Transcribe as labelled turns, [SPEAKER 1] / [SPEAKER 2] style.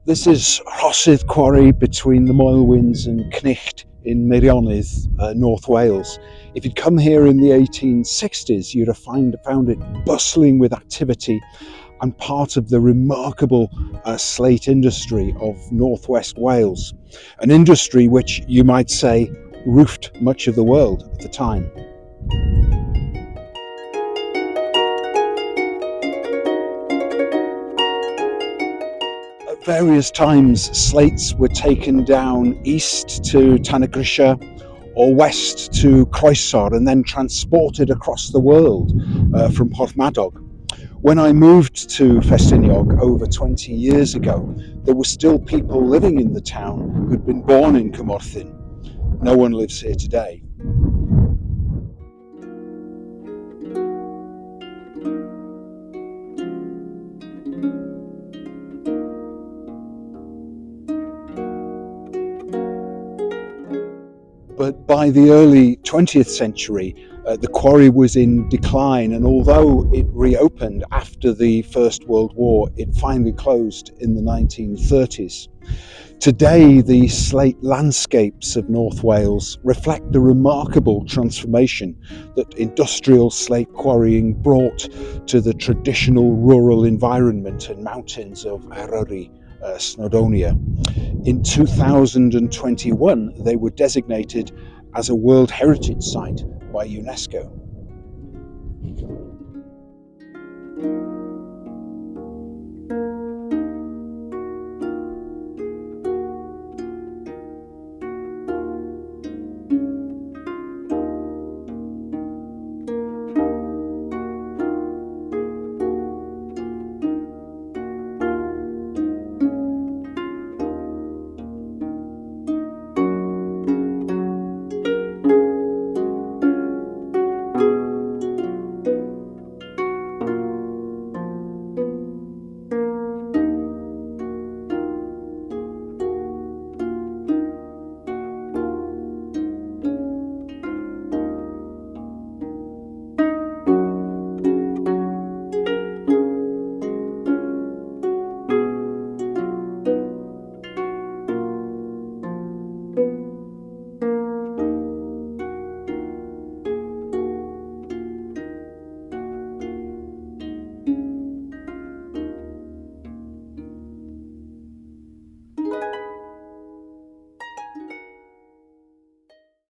[SPEAKER 1] This is Rhosydd Quarry between the Moelwyns and Cnicht in Meirionnydd, North Wales. If you'd come here in the 1860s, you'd have found it bustling with activity and part of the remarkable slate industry of northwest Wales, an industry which you might say roofed much of the world at the time. At various times, slates were taken down east to Tanagrisha or west to Croesor and then transported across the world from Porthmadog. When I moved to Festiniog over 20 years ago, there were still people living in the town who'd been born in Carmarthen. No one lives here today. But by the early 20th century, the quarry was in decline, and although it reopened after the First World War, it finally closed in the 1930s. Today, the slate landscapes of North Wales reflect the remarkable transformation that industrial slate quarrying brought to the traditional rural environment and mountains of Eryri, Snowdonia. In 2021, they were designated as a World Heritage Site by UNESCO.